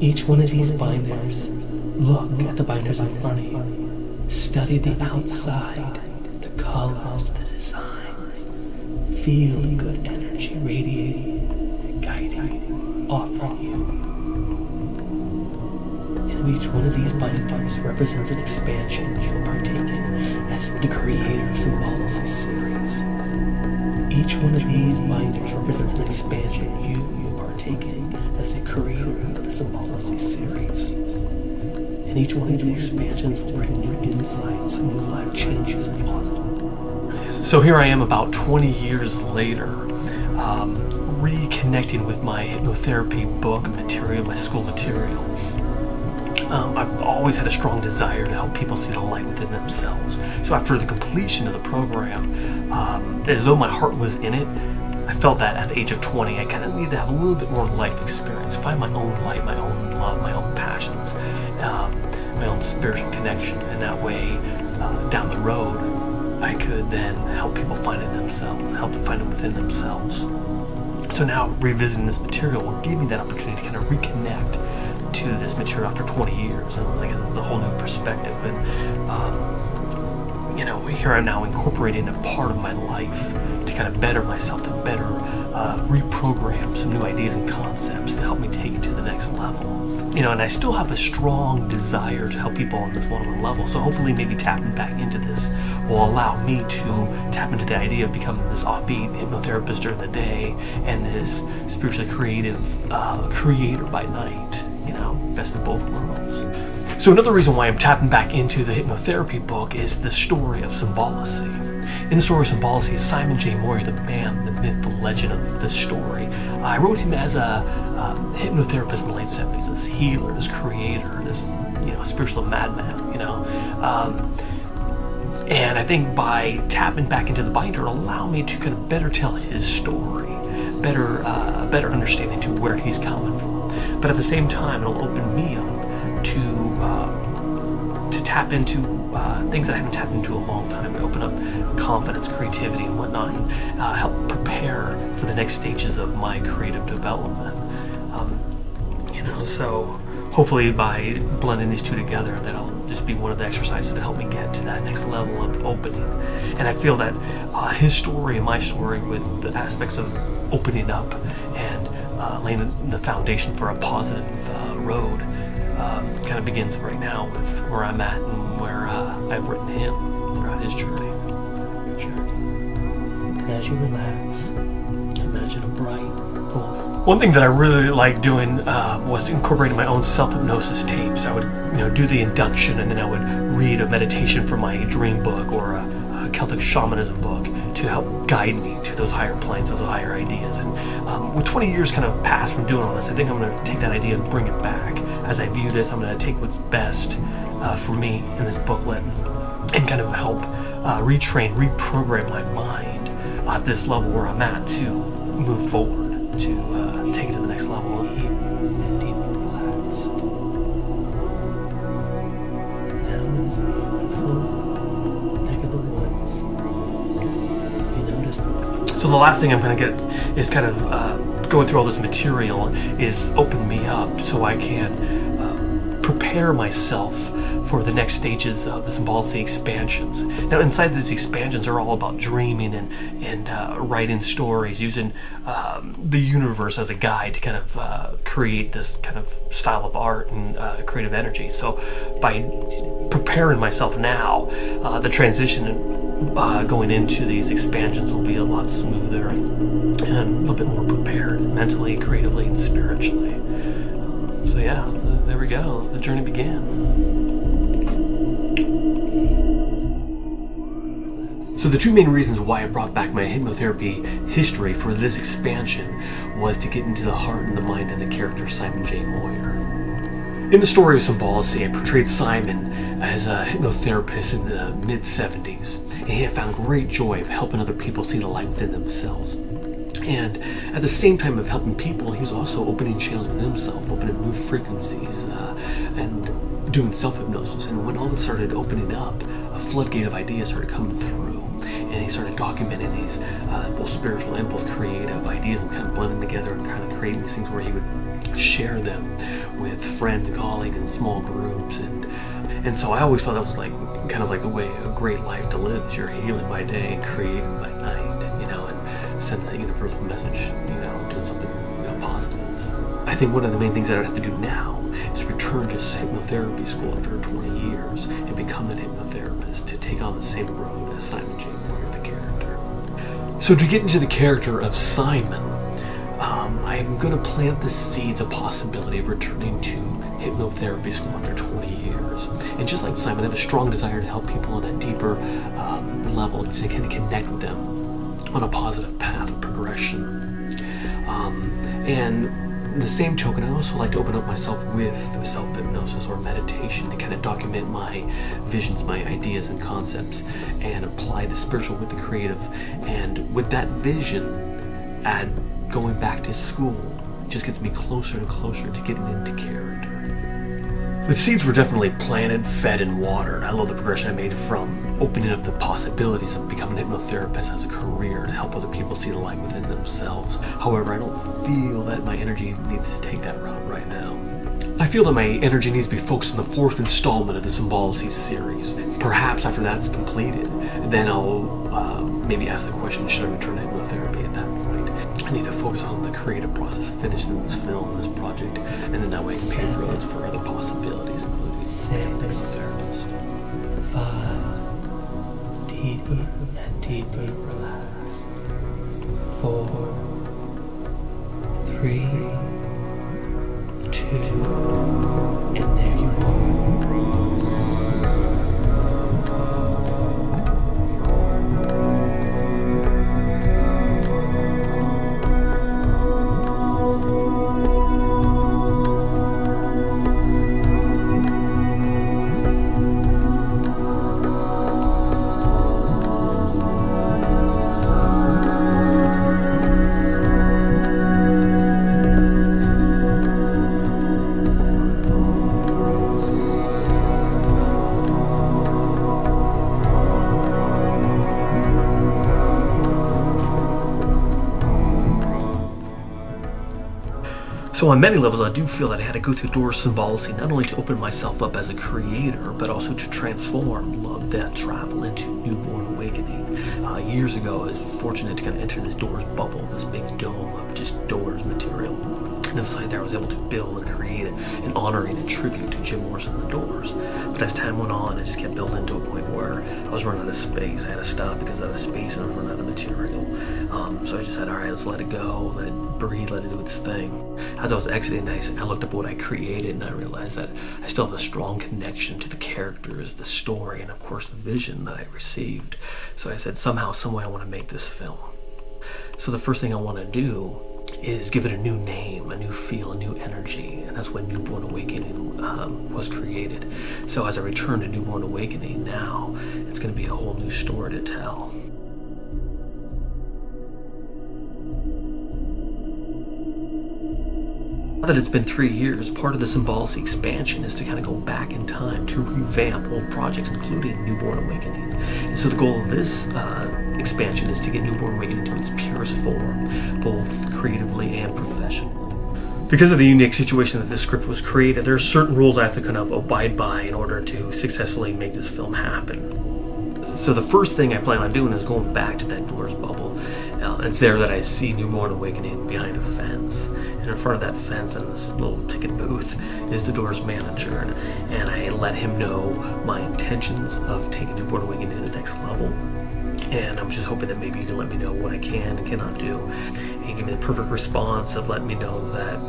Each one of these binders, look at the binders in front of you. Study the outside, the colors, the designs. Feel the good energy radiating, guiding, offering you. And each one of these binders represents an expansion you'll partake in as the creator of Symbolicy series. Each one of these binders represents an expansion you will partake in as the creator of the Symbolicy series. And each one of the expansions will bring new insights, new life changes, and positive. So here I am about 20 years later, reconnecting with my hypnotherapy book material, my school material. I've always had a strong desire to help people see the light within themselves. So after the completion of the program, as though my heart was in it, I felt that at the age of 20, I kind of needed to have a little bit more life experience, find my own light, my own love, my own passions, my own spiritual connection. And that way, down the road, I could then help people find it themselves, help them find it within themselves. So now revisiting this material will give me that opportunity to kind of reconnect to this material after 20 years, and like it's a whole new perspective. And here I'm now incorporating a part of my life to kind of better myself, to better reprogram some new ideas and concepts to help me take it to the next level. And I still have a strong desire to help people on this one-on-one level. So hopefully, maybe tapping back into this will allow me to tap into the idea of becoming this offbeat hypnotherapist during the day and this spiritually creative creator by night. Best of both worlds. So another reason why I'm tapping back into the hypnotherapy book is the story of Symbolicy. In the story of Symbolicy, Simon J. Moyer, the man, the myth, the legend of this story, I wrote him as a hypnotherapist in the late 70s, this healer, this creator, this spiritual madman, and I think by tapping back into the binder, it'll allow me to kind of better tell his story, better understanding to where he's coming from. But at the same time, it'll open me up to tap into things that I haven't tapped into a long time, to open up confidence, creativity, and whatnot, and help prepare for the next stages of my creative development. So hopefully by blending these two together, that'll just be one of the exercises to help me get to that next level of opening. And I feel that his story and my story, with the aspects of opening up and laying the foundation for a positive road, kind of begins right now with where I'm at and where I've written him throughout his journey. And as you relax, imagine a bright gold. One thing that I really liked doing was incorporating my own self-hypnosis tapes. I would do the induction, and then I would read a meditation from my dream book or a Celtic shamanism book to help guide me to those higher planes, those higher ideas. And with 20 years kind of passed from doing all this, I think I'm going to take that idea and bring it back. As I view this, I'm going to take what's best for me in this booklet and kind of help reprogram my mind at this level where I'm at to move forward, to take it to the next level of here and deeply relaxed. Now in this beautiful neck of the woods, you notice. So the last thing I'm going to get is kind of going through all this material is open me up so I can prepare myself for the next stages of the Symbolicy expansions. Now inside these expansions are all about dreaming and writing stories, using the universe as a guide to kind of create this kind of style of art and creative energy. So by preparing myself now, the transition going into these expansions will be a lot smoother and a little bit more prepared mentally, creatively, and spiritually. So yeah, there we go. The journey began. So the two main reasons why I brought back my hypnotherapy history for this expansion was to get into the heart and the mind of the character Simon J. Moyer. In the story of Symbolicy, I portrayed Simon as a hypnotherapist in the mid-70s, and he had found great joy of helping other people see the light within themselves. And at the same time of helping people, he was also opening channels within himself, opening new frequencies, and doing self-hypnosis. And when all this started opening up, a floodgate of ideas started coming through. And he started documenting these both spiritual and both creative ideas and kind of blending together and kind of creating these things where he would share them with friends, colleagues, and small groups, and so I always thought that was like kind of like the way a great life to live is you're healing by day and creating by night, and sending that universal message, doing something positive. I think one of the main things that I have to do now is return to hypnotherapy school after 20 years and become an hypnotherapist to take on the same road as Simon J. Moyer, the character. So to get into the character of Simon, I'm going to plant the seeds of possibility of returning to hypnotherapy school after 20 years. And just like Simon, I have a strong desire to help people on a deeper level to kind of connect with them on a positive path of progression. And the same token, I also like to open up myself with self-hypnosis or meditation to kind of document my visions, my ideas and concepts, and apply the spiritual with the creative. And with that vision, add going back to school just gets me closer and closer to getting into character. The seeds were definitely planted, fed, and watered. I love the progression I made from opening up the possibilities of becoming a hypnotherapist as a career to help other people see the light within themselves. However, I don't feel that my energy needs to take that route right now. I feel that my energy needs to be focused on the 4th installment of the Symbolicy series. Perhaps after that's completed, then I'll maybe ask the question, should I return to hypnotherapy at that point? I need to focus on the creative process, finishing this film, this project, and then that way I can pave roads for other possibilities, including hypnotherapist. 5, deeper and deeper relax. 4, 3, 2, and there you are. So on many levels, I do feel that I had to go through the door of Symbolicy, not only to open myself up as a creator, but also to transform love, death, travel into newborn awakening. Years ago, I was fortunate to kind of enter this doors bubble, this big dome of just doors material. And inside there, I was able to build and create an honoring and tribute to Jim Morrison and the Doors. But as time went on, I just kept building to a point where I was running out of space. I had to stop because I was out of space and I was running out of material. So I just said, all right, let's let it go, let it breathe, let it do its thing. As I was exiting, I looked up what I created and I realized that I still have a strong connection to the characters, the story, and of course the vision that I received. So I said, somehow, someway I want to make this film. So the first thing I want to do is give it a new name, a new feel, a new energy, and that's when Newborn Awakening was created. So as I return to Newborn Awakening now, it's going to be a whole new story to tell. Now that it's been 3 years, part of the Symbolicy expansion is to kind of go back in time to revamp old projects, including Newborn Awakening. And so the goal of this expansion is to get Newborn Awakening to its purest form, both creatively and professionally. Because of the unique situation that this script was created, there are certain rules I have to kind of abide by in order to successfully make this film happen. So the first thing I plan on doing is going back to that doors bubble. It's there that I see Newborn Awakening behind a fence. And in front of that fence in this little ticket booth is the Doors manager. And I let him know my intentions of taking Newborn Awakening to the next level. And I'm just hoping that maybe you can let me know what I can and cannot do. And he gave me the perfect response of letting me know that,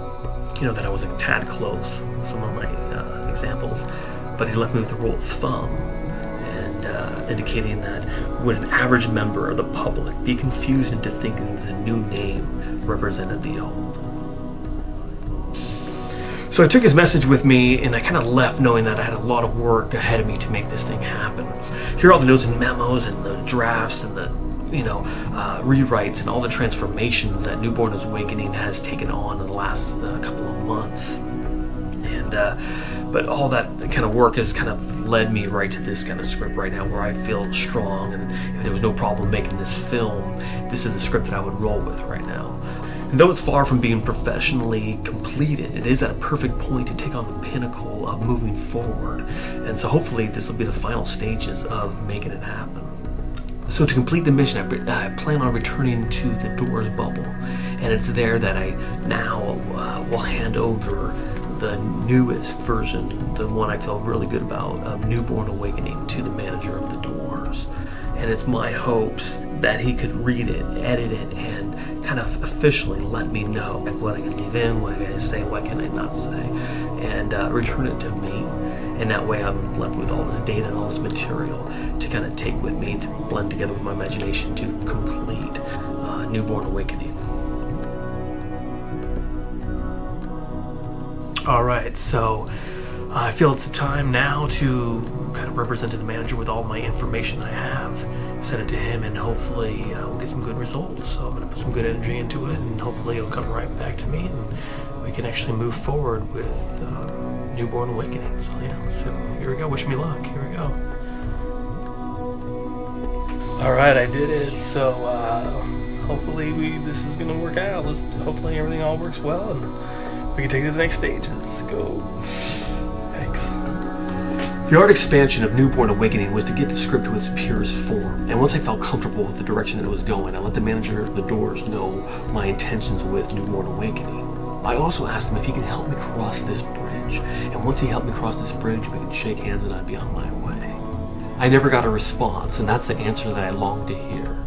that I was a tad close, some of my examples. But he left me with a rule of thumb, and indicating that would an average member of the public be confused into thinking the new name represented the old. So I took his message with me, and I kind of left knowing that I had a lot of work ahead of me to make this thing happen. Here are all the notes and memos and the drafts and the rewrites and all the transformations that Newborn Awakening has taken on in the last couple of months. But all that kind of work has kind of led me right to this kind of script right now, where I feel strong, and if there was no problem making this film, this is the script that I would roll with right now. And though it's far from being professionally completed, it is at a perfect point to take on the pinnacle of moving forward. And so hopefully this will be the final stages of making it happen. So to complete the mission, I plan on returning to the Doors bubble. And it's there that I now will hand over the newest version, the one I feel really good about, of Newborn Awakening, to the manager of the Doors. And it's my hopes that he could read it, edit it, and kind of officially let me know what I can leave in, what I can say, what can I not say, and return it to me. And that way I'm left with all this data and all this material to kind of take with me, to blend together with my imagination to complete Newborn Awakening. Alright, so I feel it's the time now to kind of represent the manager with all my information I have, send it to him, and hopefully we'll get some good results. So I'm going to put some good energy into it, and hopefully it'll come right back to me, and we can actually move forward with Newborn Awakening. So yeah, so here we go. Wish me luck. Here we go. Alright, I did it. So hopefully this is going to work out. Hopefully everything all works well, and we can take it to the next stages. Go. Thanks. The art expansion of Newborn Awakening was to get the script to its purest form, and once I felt comfortable with the direction that it was going, I let the manager of the Doors know my intentions with Newborn Awakening. I also asked him if he could help me cross this bridge, and once he helped me cross this bridge, we could shake hands and I'd be on my way. I never got a response, and that's the answer that I longed to hear.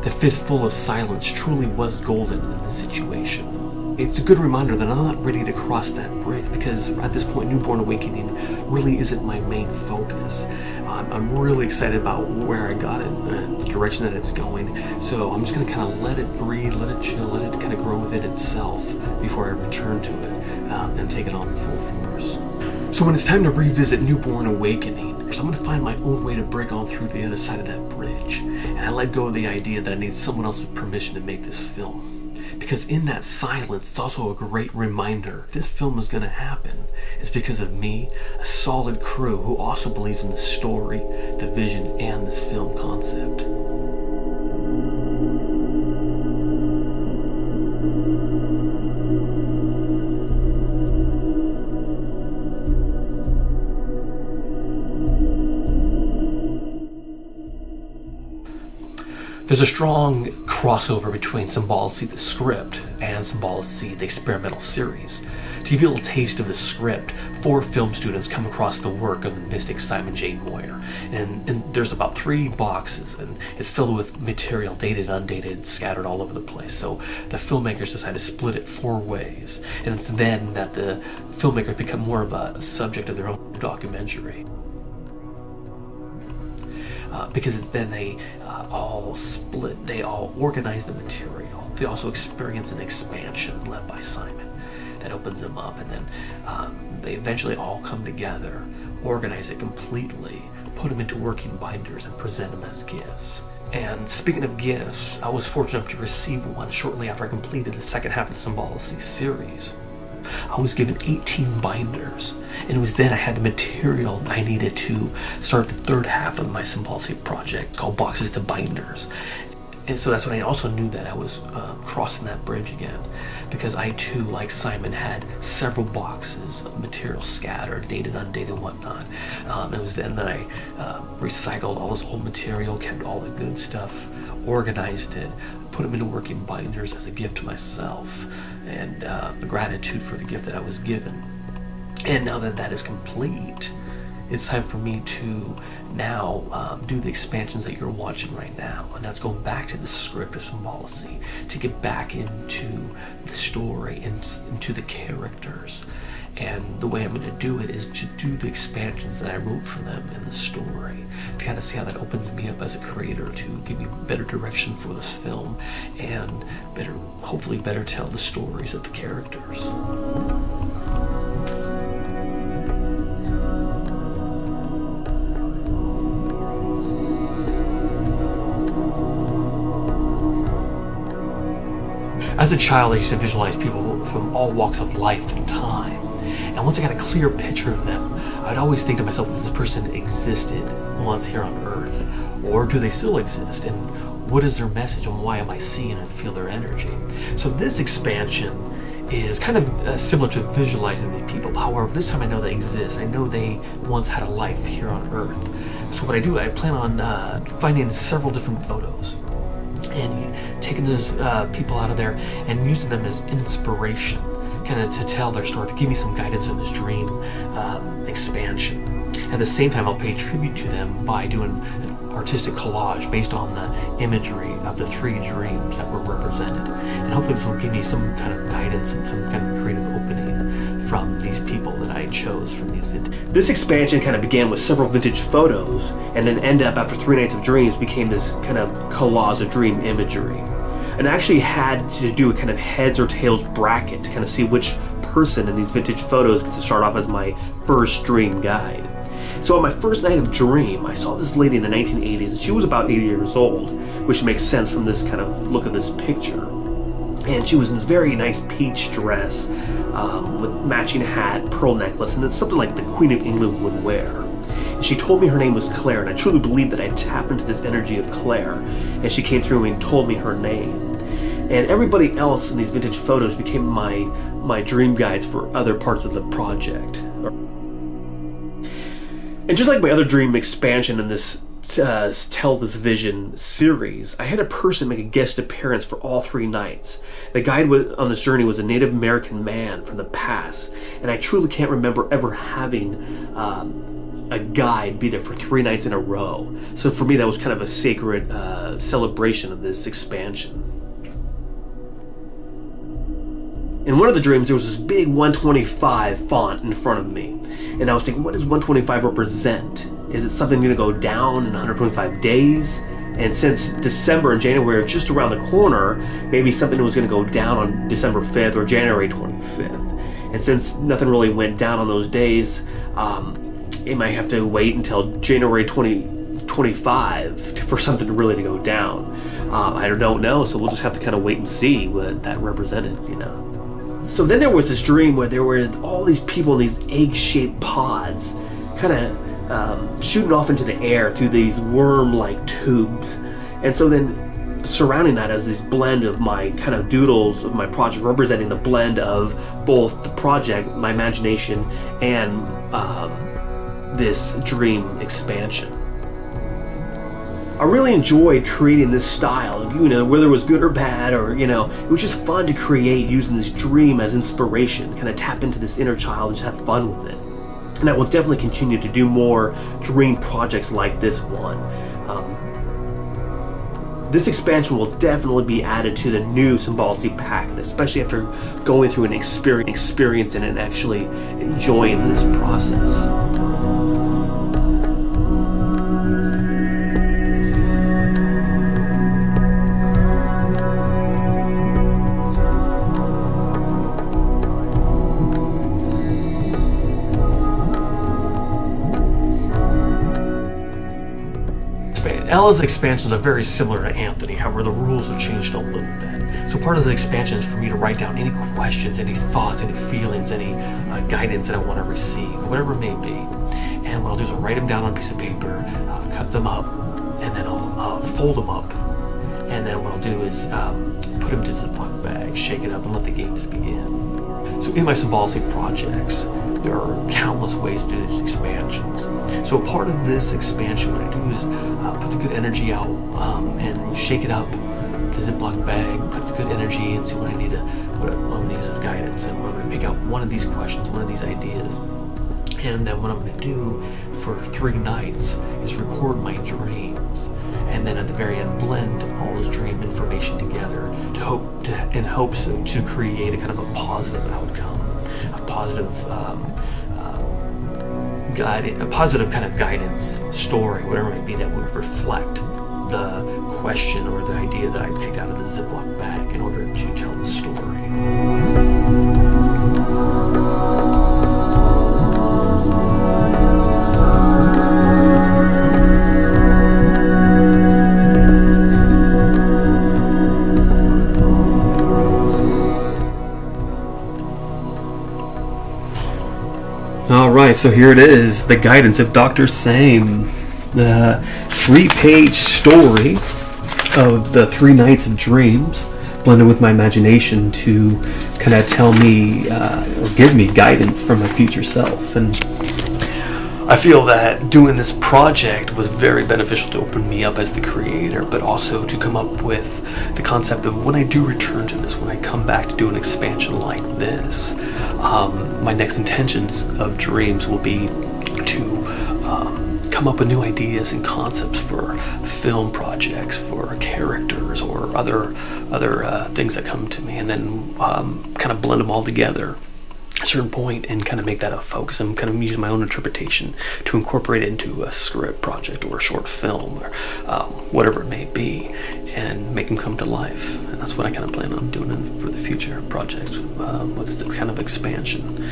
The fistful of silence truly was golden in this situation. It's a good reminder that I'm not ready to cross that bridge, because at this point Newborn Awakening really isn't my main focus. I'm really excited about where I got it and the direction that it's going, so I'm just going to kind of let it breathe, let it chill, let it kind of grow within itself before I return to it and take it on full force. So when it's time to revisit Newborn Awakening, I'm going to find my own way to break on through the other side of that bridge, and I let go of the idea that I need someone else's permission to make this film. Because in that silence, it's also a great reminder this film is going to happen. It's because of me, a solid crew who also believes in the story, the vision, and this film concept. There's a strong crossover between Symbolicy, the script, and Symbolicy, the experimental series. To give you a little taste of the script, 4 film students come across the work of the mystic Simon J. Moyer. And there's about 3 boxes, and it's filled with material, dated, undated, scattered all over the place. So the filmmakers decide to split it 4 ways. And it's then that the filmmakers become more of a subject of their own documentary. Because it's then they all split, they all organize the material. They also experience an expansion led by Simon that opens them up, and then they eventually all come together, organize it completely, put them into working binders, and present them as gifts. And speaking of gifts, I was fortunate enough to receive one shortly after I completed the second half of the Symbolicy series. I was given 18 binders, and it was then I had the material I needed to start the third half of my Symbolicy project called Boxes to Binders. And so that's when I also knew that I was crossing that bridge again, because I too, like Simon, had several boxes of material scattered, dated, undated, whatnot. It was then that I recycled all this old material, kept all the good stuff, organized it, put them into working binders as a gift to myself, and a gratitude for the gift that I was given. And now that that is complete, it's time for me to now do the expansions that you're watching right now, and that's going back to the script of Symbolicy to get back into the story and into the characters. And the way I'm going to do it is to do the expansions that I wrote for them in the story, to kind of see how that opens me up as a creator, to give me better direction for this film, and hopefully better tell the stories of the characters. As a child, I used to visualize people from all walks of life and time. And once I got a clear picture of them, I'd always think to myself, if this person existed once here on Earth, or do they still exist? And what is their message, and why am I seeing and feel their energy? So this expansion is kind of similar to visualizing these people. However, this time I know they exist. I know they once had a life here on Earth. So what I do, I plan on finding several different photos and taking those people out of there and using them as inspiration, kind of to tell their story, to give me some guidance in this dream expansion. At the same time, I'll pay tribute to them by doing an artistic collage based on the imagery of the 3 dreams that were represented. And hopefully this will give me some kind of guidance and some kind of creative opening from these people that I chose from these vintage. This expansion kind of began with several vintage photos, and then ended up, after 3 nights of dreams, became this kind of collage of dream imagery. And I actually had to do a kind of heads or tails bracket to kind of see which person in these vintage photos gets to start off as my first dream guide. So on my first night of dream, I saw this lady in the 1980s, and she was about 80 years old, which makes sense from this kind of look of this picture. And she was in this very nice peach dress with matching hat, pearl necklace, and it's something like the Queen of England would wear. And she told me her name was Claire, and I truly believe that I tapped into this energy of Claire, and she came through and told me her name. And everybody else in these vintage photos became my dream guides for other parts of the project. And just like my other dream expansion in this Tell This Vision series, I had a person make a guest appearance for all 3 nights. The guide on this journey was a Native American man from the past, and I truly can't remember ever having a guide be there for 3 nights in a row. So for me, that was kind of a sacred celebration of this expansion. In one of the dreams, there was this big 125 font in front of me. And I was thinking, what does 125 represent? Is it something going to go down in 125 days? And since December and January are just around the corner, maybe something was going to go down on December 5th or January 25th. And since nothing really went down on those days, it might have to wait until January 2025 for something really to go down. I don't know, so we'll just have to kind of wait and see what that represented, you know. So then there was this dream where there were all these people in these egg-shaped pods, kind of shooting off into the air through these worm-like tubes. And so then surrounding that is this blend of my kind of doodles of my project, representing the blend of both the project, my imagination, and this dream expansion. I really enjoyed creating this style, you know, whether it was good or bad, or, you know, it was just fun to create using this dream as inspiration, kind of tap into this inner child and just have fun with it. And I will definitely continue to do more dream projects like this one. This expansion will definitely be added to the new Symbolicy pack, especially after going through an experience and actually enjoying this process. Ella's expansions are very similar to Anthony, however the rules have changed a little bit. So part of the expansion is for me to write down any questions, any thoughts, any feelings, any guidance that I want to receive, whatever it may be. And what I'll do is I'll write them down on a piece of paper, cut them up, and then I'll fold them up. And then what I'll do is put them into a Ziploc bag, shake it up, and let the games begin. So in my Symbolicy projects, there are countless ways to do these expansions. So a part of this expansion, what I do is put the good energy out and shake it up to Ziploc bag, put the good energy and see what I need to, what I'm going to use as guidance, and I'm going to pick out one of these questions, one of these ideas. And then what I'm going to do for 3 nights is record my dreams, and then at the very end blend all this dream information together in hopes to create a kind of a positive outcome, a positive a positive kind of guidance story, whatever it may be, that would reflect the question or the idea that I picked out of the Ziploc bag in order to tell the story. Alright, so here it is, the guidance of Dr. Same. The 3-page story of the 3 nights of dreams, blended with my imagination to kind of tell me, or give me guidance from my future self. And I feel that doing this project was very beneficial to open me up as the creator, but also to come up with the concept of when I do return to this, when I come back to do an expansion like this, my next intentions of dreams will be to come up with new ideas and concepts for film projects, for characters, or other things that come to me, and then kind of blend them all together at a certain point and kind of make that a focus and kind of use my own interpretation to incorporate it into a script project or a short film or whatever it may be, and make them come to life. And that's what I kind of plan on doing for the future projects with this kind of expansion.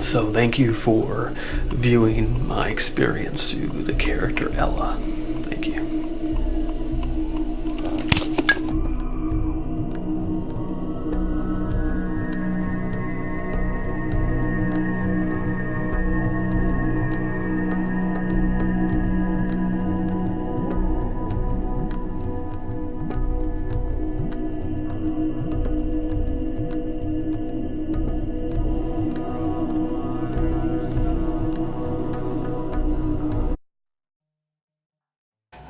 So thank you for viewing my experience through the character Ella. Thank you.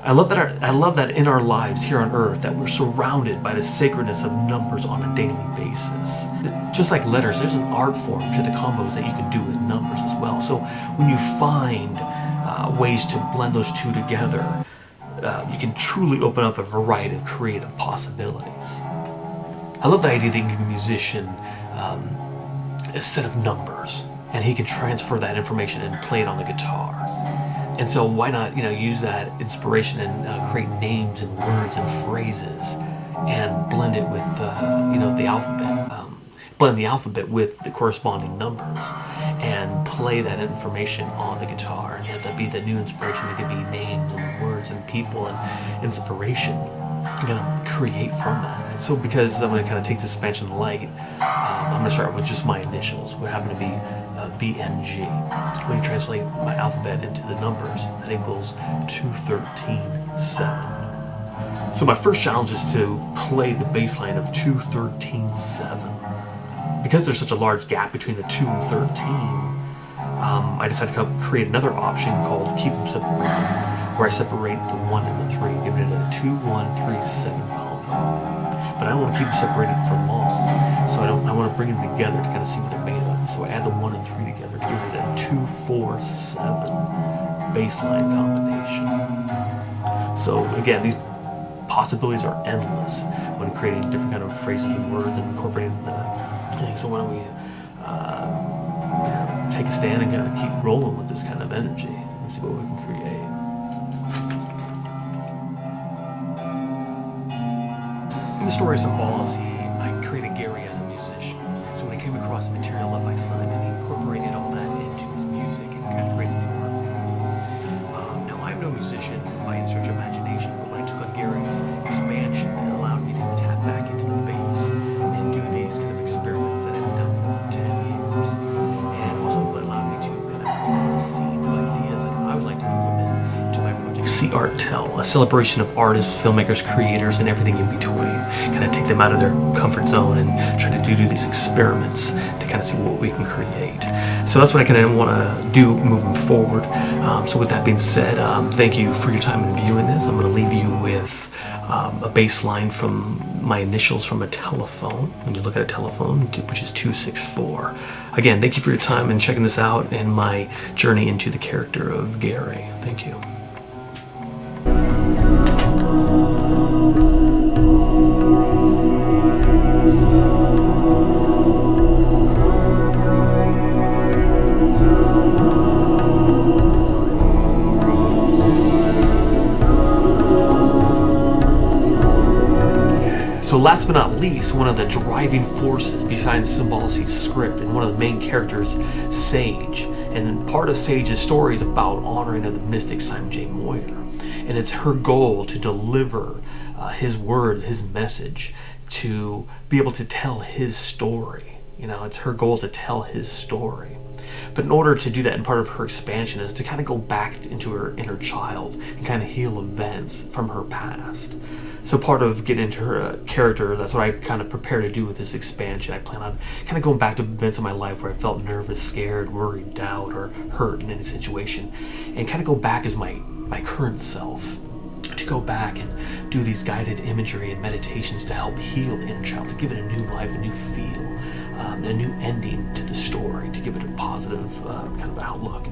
I love that in our lives here on Earth that we're surrounded by the sacredness of numbers on a daily basis. Just like letters, there's an art form to the combos that you can do with numbers as well. So when you find ways to blend those two together, you can truly open up a variety of creative possibilities. I love the idea that you can give a musician a set of numbers, and he can transfer that information and play it on the guitar. And so why not, use that inspiration and create names and words and phrases and blend it with, the alphabet. Blend the alphabet with the corresponding numbers and play that information on the guitar. And have that be the new inspiration. It could be names and words and people and inspiration. I'm going to create from that. So because I'm going to kind of take this expansion light, I'm going to start with just my initials, which happen to be BNG. When you translate my alphabet into the numbers, that equals 213.7. So my first challenge is to play the bass line of 213.7. Because there's such a large gap between the 2 and 13, I decided to create another option called Keep Them Separated, where I separate the 1 and the 3, giving it a 2, 1, 3, 7 combo. But I don't want to keep them separated for long, so I want to bring them together to kind of see what they're made of. So I add the 1 and 3 together to give it a 2, 4, 7 bass line combination. So again, these possibilities are endless when creating different kind of phrases and words and incorporating things. So why don't we take a stand and kind of keep rolling with this kind of energy and see what we can create. In the story of Symbolicy, I created Gary as a musician. So when I came across the material left by Simon, he incorporated all that into his music and kind of created a new art form. Now I'm no musician by any stretch of imagination, but when I took on Gary's expansion, it allowed me to tap back into the bass and do these kind of experiments that I've done for 10 years. And also allowed me to kind of plant the seeds of ideas that I would like to implement to my project. See Art Tell, a celebration of artists, filmmakers, creators, and everything in between. Kind of take them out of their comfort zone and try to do these experiments to kind of see what we can create. So that's what I kind of want to do moving forward. So with that being said, thank you for your time in viewing this. I'm going to leave you with a bass line from my initials from a telephone. When you look at a telephone, which is 264. Again, thank you for your time and checking this out and my journey into the character of Gary. Thank you. So last but not least, one of the driving forces behind Symbolicy's script and one of the main characters, Sage. And part of Sage's story is about honoring of the mystic Simon J. Moyer. And it's her goal to deliver his words, his message, to be able to tell his story. It's her goal to tell his story. But in order to do that, and part of her expansion is to kind of go back into her inner child and kind of heal events from her past. So part of getting into her character, that's what I kind of prepare to do with this expansion. I plan on kind of going back to events in my life where I felt nervous, scared, worried, doubt, or hurt in any situation, and kind of go back as my current self, to go back and do these guided imagery and meditations to help heal the inner child, to give it a new life, a new feel, a new ending to the story, to give it a positive kind of outlook.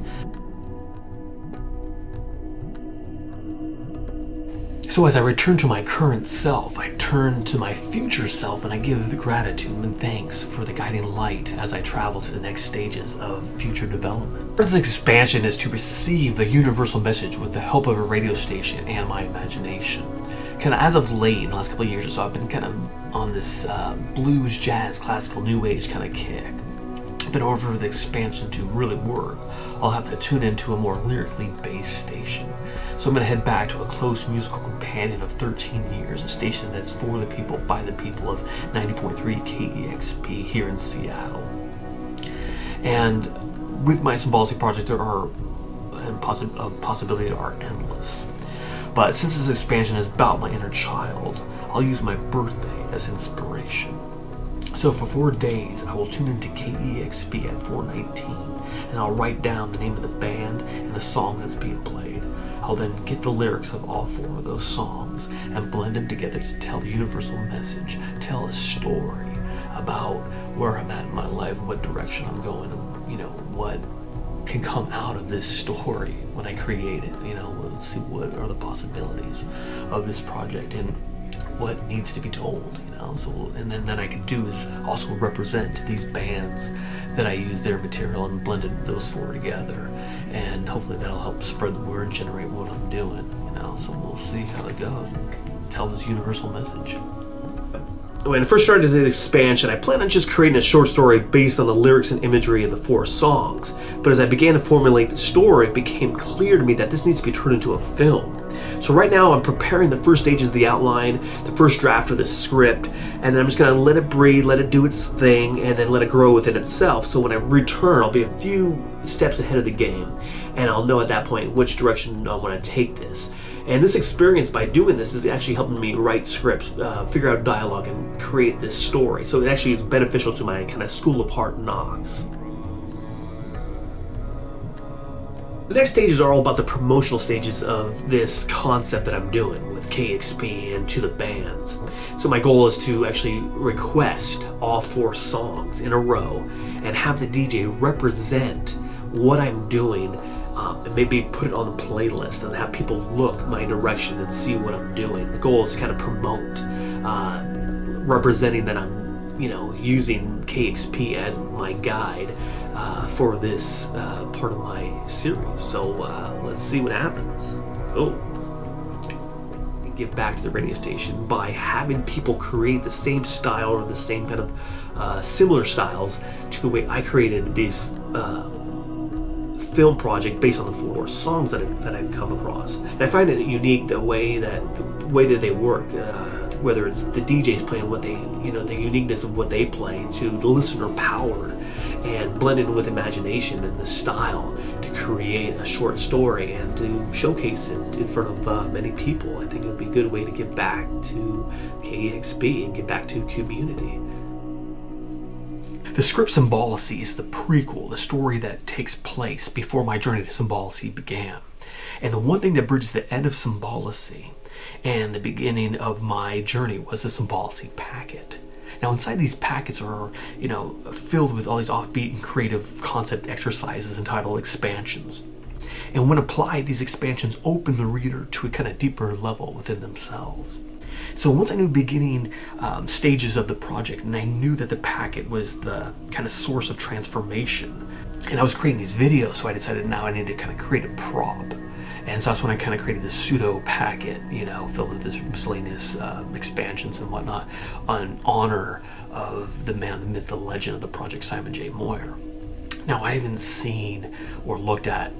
So as I return to my current self, I turn to my future self and I give gratitude and thanks for the guiding light as I travel to the next stages of future development. This expansion is to receive the universal message with the help of a radio station and my imagination. Kind of as of late, in the last couple of years or so, I've been kind of on this blues, jazz, classical, new age kind of kick. But in order for the expansion to really work, I'll have to tune into a more lyrically based station. So I'm going to head back to a close musical companion of 13 years, a station that's for the people, by the people, of 90.3 KEXP here in Seattle. And with my Symbolicy project, there are possibilities are endless. But since this expansion is about my inner child, I'll use my birthday as inspiration. So for 4 days, I will tune into KEXP at 4:19, and I'll write down the name of the band and the song that's being played. I'll then get the lyrics of all 4 of those songs and blend them together to tell the universal message, tell a story about where I'm at in my life, what direction I'm going, and what can come out of this story when I create it. Let's see what are the possibilities of this project and what needs to be told. So and then I can do is also represent these bands that I use their material and blended those 4 together, and hopefully that'll help spread the word and generate what I'm doing. So we'll see how it goes and tell this universal message. When I first started the expansion, I planned on just creating a short story based on the lyrics and imagery of the 4 songs. But as I began to formulate the story, it became clear to me that this needs to be turned into a film. So right now I'm preparing the first stages of the outline, the first draft of the script, and then I'm just going to let it breathe, let it do its thing, and then let it grow within itself. So when I return, I'll be a few steps ahead of the game, and I'll know at that point which direction I want to take this. And this experience, by doing this, is actually helping me write scripts, figure out dialogue, and create this story. So it actually is beneficial to my kind of school of hard knocks. The next stages are all about the promotional stages of this concept that I'm doing with KEXP and to the bands. So my goal is to actually request all 4 songs in a row and have the DJ represent what I'm doing, and maybe put it on the playlist and have people look my direction and see what I'm doing. The goal is to kind of promote, representing that I'm, using KEXP as my guide for this part of my series. So let's see what happens. Get back to the radio station by having people create the same style or the same kind of similar styles to the way I created these film project based on the 4 songs that I've come across. And I find it unique the way that they work, whether it's the DJs playing what they, the uniqueness of what they play, to the listener powered and blended with imagination and the style to create a short story and to showcase it in front of many people. I think it would be a good way to get back to KEXP and get back to community. The script Symbolicy is the prequel, the story that takes place before my journey to Symbolicy began. And the one thing that bridges the end of Symbolicy and the beginning of my journey was the Symbolicy packet. Now inside these packets are, filled with all these offbeat and creative concept exercises entitled expansions. And when applied, these expansions open the reader to a kind of deeper level within themselves. So once I knew beginning stages of the project, and I knew that the packet was the kind of source of transformation, and I was creating these videos, so I decided now I needed to kind of create a prop. And so that's when I kind of created this pseudo packet, filled with this miscellaneous expansions and whatnot, in honor of the man, the myth, the legend of the project, Simon J. Moyer. Now, I haven't seen or looked at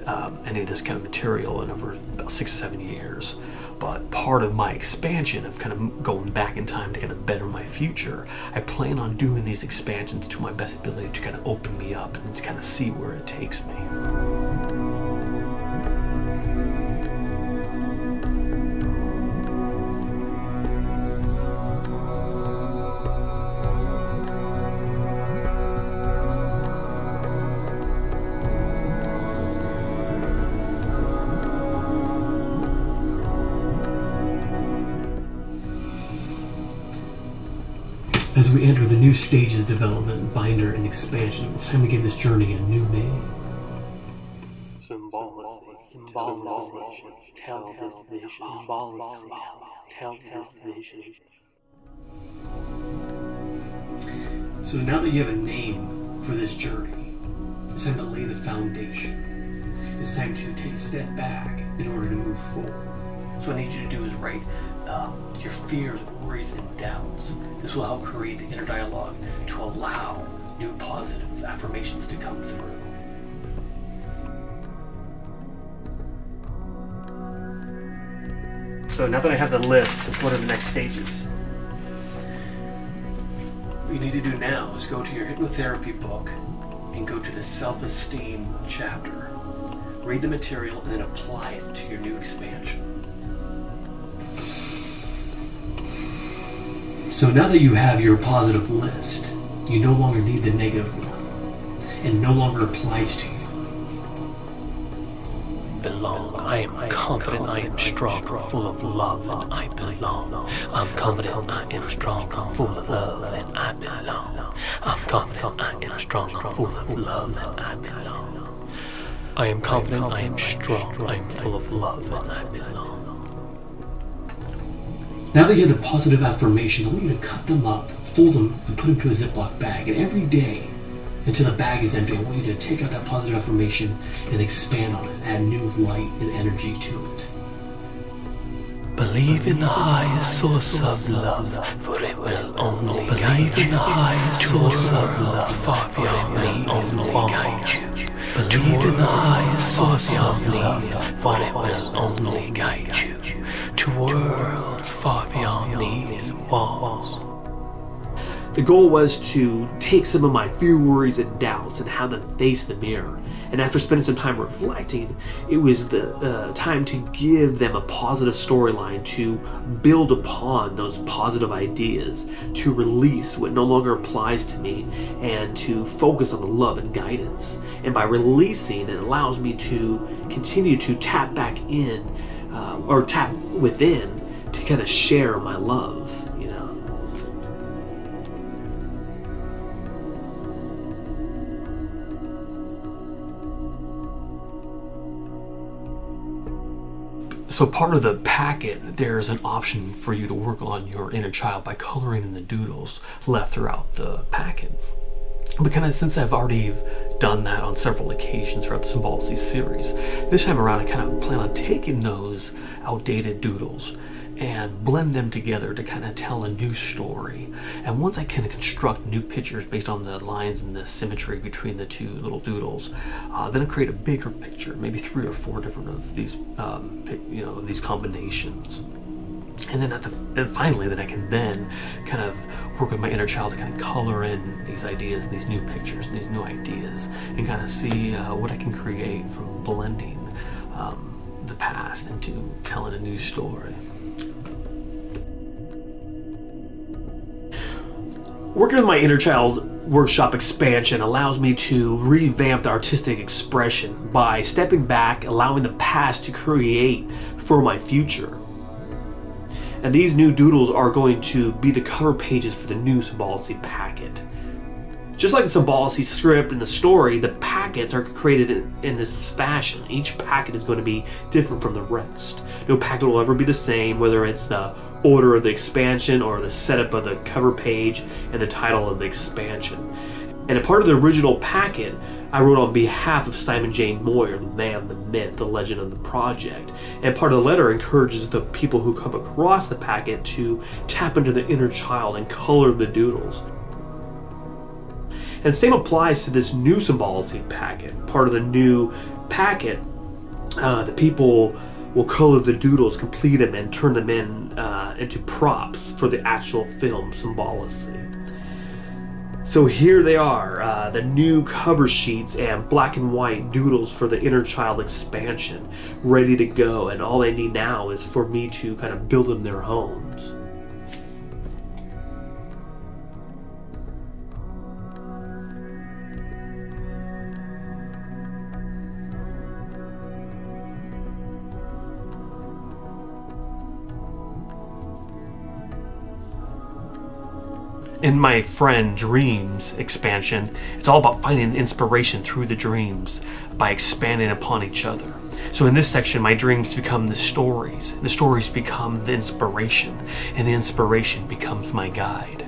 any of this kind of material in over about 6 or 7 years, but part of my expansion of kind of going back in time to kind of better my future, I plan on doing these expansions to my best ability to kind of open me up and to kind of see where it takes me. As we enter the new stages of development, binder, and expansion, it's time to give this journey a new name. Symbolicy. Symbolicy. Tell this vision. Symbolicy. Tell this vision. So now that you have a name for this journey, it's time to lay the foundation. It's time to take a step back in order to move forward. So what I need you to do is write your fears, worries, and doubts. This will help create the inner dialogue to allow new positive affirmations to come through. So now that I have the list, what are the next stages? What you need to do now is go to your hypnotherapy book and go to the self-esteem chapter. Read the material and then apply it to your new expansion. So now that you have your positive list, you no longer need the negative one, and no longer applies to you. Belong. I am confident, I am strong, full of love, and I belong. I'm confident, I am strong, I'm full of love, and I belong. I'm confident, I am strong, I'm full of love, and I belong. I am confident, I am strong, I am full of love, and I belong. Now that you have the positive affirmation, I want you to cut them up, fold them, and put them into a Ziploc bag. And every day, until the bag is empty, I want you to take out that positive affirmation and expand on it, add new light and energy to it. Believe in the highest source of love, for it will only guide you. Believe in the highest source of love, far beyond me, only guide you. Believe in the highest source of love, for it will only guide you to worlds far beyond these walls. The goal was to take some of my fear, worries, and doubts and have them face the mirror. And after spending some time reflecting, it was the time to give them a positive storyline, to build upon those positive ideas, to release what no longer applies to me, and to focus on the love and guidance. And by releasing, it allows me to continue to tap back in, or tap within, to kind of share my love, you know. So part of the packet, there's an option for you to work on your inner child by coloring in the doodles left throughout the packet. But kind of since I've already done that on several occasions throughout the Symbolicy series, this time around I kind of plan on taking those outdated doodles and blend them together to kind of tell a new story. And once I can construct new pictures based on the lines and the symmetry between the two little doodles, then I create a bigger picture, maybe 3 or 4 different of these, these combinations. And then finally, then I can then kind of work with my inner child to kind of color in these ideas, these new pictures, these new ideas, and kind of see what I can create from blending the past into telling a new story. Working with my inner child workshop expansion allows me to revamp the artistic expression by stepping back, allowing the past to create for my future. And these new doodles are going to be the cover pages for the new Symbolicy packet. Just like the Symbolicy script and the story, the packets are created in this fashion. Each packet is going to be different from the rest. No packet will ever be the same, whether it's the order of the expansion or the setup of the cover page and the title of the expansion. And a part of the original packet, I wrote on behalf of Simon J. Moyer, the man, the myth, the legend of the project. And part of the letter encourages the people who come across the packet to tap into the inner child and color the doodles. And same applies to this new Symbolicy packet. Part of the new packet, the people will color the doodles, complete them, and turn them into props for the actual film Symbolicy. So here they are, the new cover sheets and black and white doodles for the inner child expansion, ready to go, and all they need now is for me to kind of build them their homes. In my friend Dreams expansion, it's all about finding inspiration through the dreams by expanding upon each other. So in this section, my dreams become the stories become the inspiration, and the inspiration becomes my guide.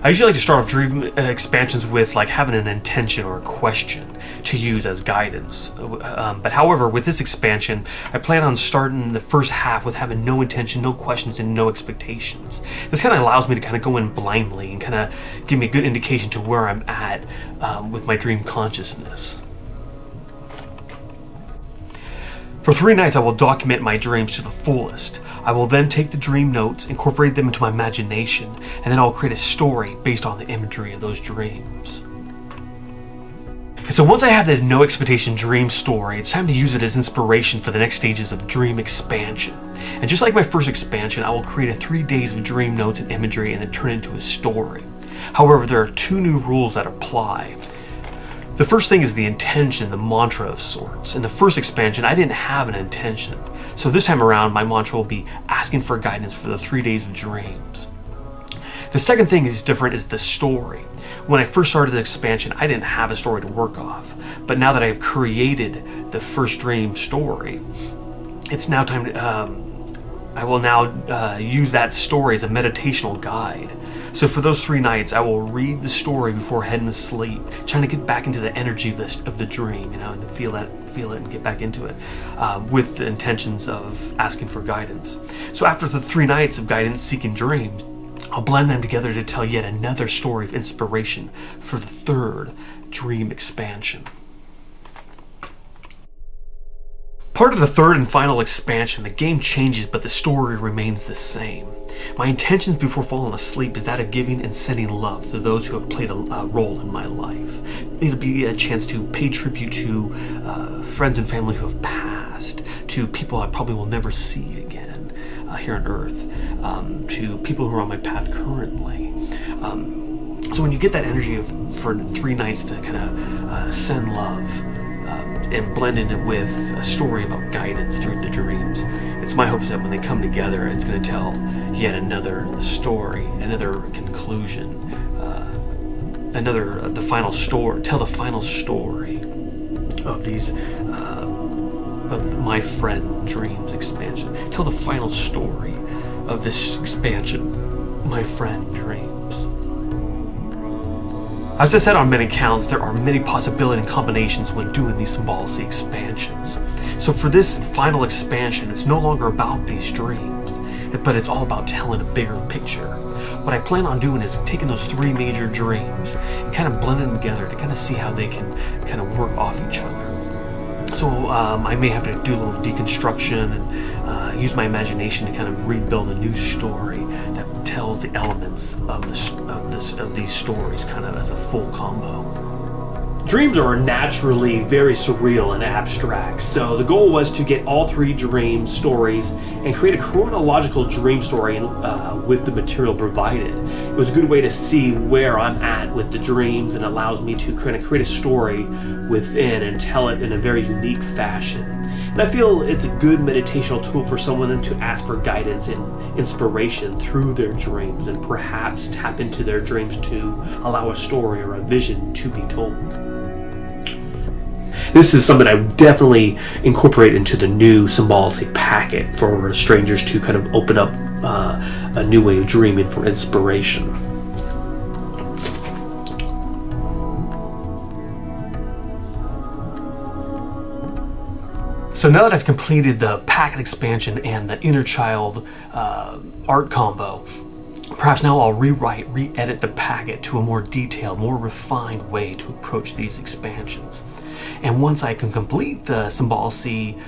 I usually like to start off dream expansions with like having an intention or a question to use as guidance. But however, with this expansion, I plan on starting the first half with having no intention, no questions, and no expectations. This kind of allows me to kind of go in blindly and kind of give me a good indication to where I'm at with my dream consciousness. For 3 nights, I will document my dreams to the fullest. I will then take the dream notes, incorporate them into my imagination, and then I'll create a story based on the imagery of those dreams. And so once I have the no expectation dream story, it's time to use it as inspiration for the next stages of dream expansion. And just like my first expansion, I will create 3 days of dream notes and imagery and then turn it into a story. However, there are 2 new rules that apply. The first thing is the intention, the mantra of sorts. In the first expansion, I didn't have an intention. So this time around, my mantra will be asking for guidance for the 3 days of dreams. The second thing is different is the story. When I first started the expansion, I didn't have a story to work off. But now that I have created the first dream story, it's now time to, I will now use that story as a meditational guide. So for those 3 nights, I will read the story before heading to sleep, trying to get back into the energy of the dream, and feel it and get back into it, with the intentions of asking for guidance. So after the 3 nights of guidance seeking dreams, I'll blend them together to tell yet another story of inspiration for the 3rd dream expansion. Part of the 3rd and final expansion, the game changes, but the story remains the same. My intentions before falling asleep is that of giving and sending love to those who have played a role in my life. It'll be a chance to pay tribute to friends and family who have passed, to people I probably will never see again here on Earth, to people who are on my path currently. So when you get that energy for 3 nights to kind of send love, and blending it with a story about guidance through the dreams, it's my hopes that when they come together, it's going to tell yet another story, another conclusion, the final story, tell the final story of these, of my friend Dreams expansion. Tell the final story of this expansion, my friend Dreams. As I said on many counts, there are many possibility and combinations when doing these Symbolicy expansions. So for this final expansion, it's no longer about these dreams, but it's all about telling a bigger picture. What I plan on doing is taking those 3 major dreams and kind of blending them together to kind of see how they can kind of work off each other. So I may have to do a little deconstruction and use my imagination to kind of rebuild a new story that tells the elements of these stories kind of as a full combo. Dreams are naturally very surreal and abstract, so the goal was to get all 3 dream stories and create a chronological dream story with the material provided. It was a good way to see where I'm at with the dreams, and allows me to kind of create a story within and tell it in a very unique fashion. And I feel it's a good meditational tool for someone to ask for guidance and inspiration through their dreams, and perhaps tap into their dreams to allow a story or a vision to be told. This is something I would definitely incorporate into the new Symbolicy packet for strangers to kind of open up a new way of dreaming for inspiration. So now that I've completed the packet expansion and the inner child art combo, Perhaps now I'll rewrite, re-edit the packet to a more detailed, more refined way to approach these expansions. And once I can complete the Symbolicy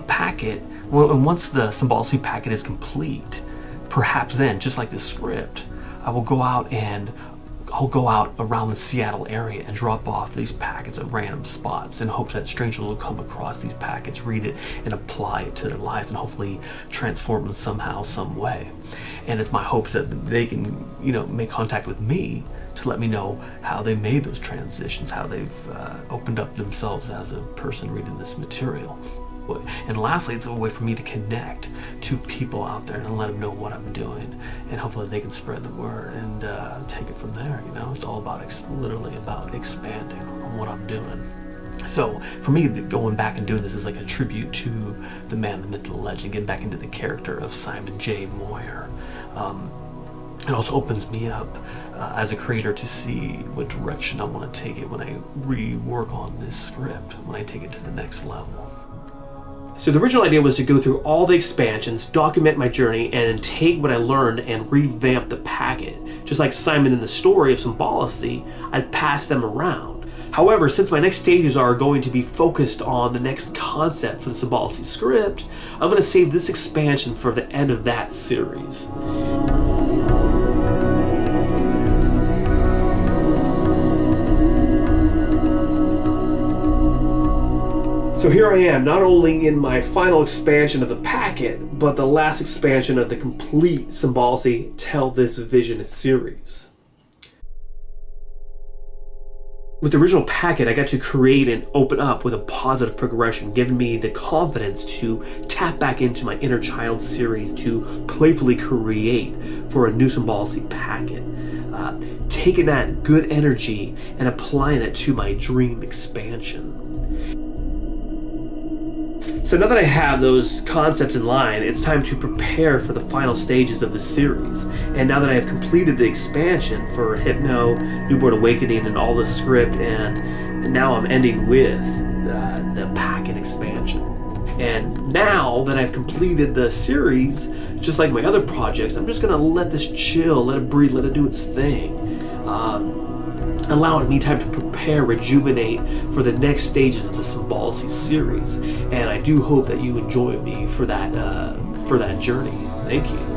packet, and once the Symbolicy packet is complete, perhaps then, just like the script, I'll go out around the Seattle area and drop off these packets at random spots in hopes that strangers will come across these packets, read it, and apply it to their lives, and hopefully transform them somehow, some way. And it's my hopes that they can, make contact with me to let me know how they made those transitions, how they've opened up themselves as a person reading this material. And lastly, it's a way for me to connect to people out there and let them know what I'm doing, and hopefully they can spread the word and take it from there. It's all about literally about expanding on what I'm doing. So for me, going back and doing this is like a tribute to the man, the myth, the legend, getting back into the character of Simon J. Moyer. It also opens me up as a creator to see what direction I want to take it when I rework on this script, when I take it to the next level. So the original idea was to go through all the expansions, document my journey, and take what I learned and revamp the packet. Just like Simon in the story of Symbolicy, I'd pass them around. However, since my next stages are going to be focused on the next concept for the Symbolicy script, I'm going to save this expansion for the end of that series. So here I am, not only in my final expansion of the packet, but the last expansion of the complete Symbolicy Tell This Vision series. With the original packet, I got to create and open up with a positive progression, giving me the confidence to tap back into my inner child series to playfully create for a new Symbolicy packet. Taking that good energy and applying it to my dream expansion. So now that I have those concepts in line, it's time to prepare for the final stages of the series. And now that I have completed the expansion for Hypno, Newborn Awakening, and all the script, and now I'm ending with the packet expansion. And now that I've completed the series, just like my other projects, I'm just gonna let this chill, let it breathe, let it do its thing. Allowing me time to prepare, rejuvenate for the next stages of the Symbolicy series. And I do hope that you enjoy me for that journey. Thank you.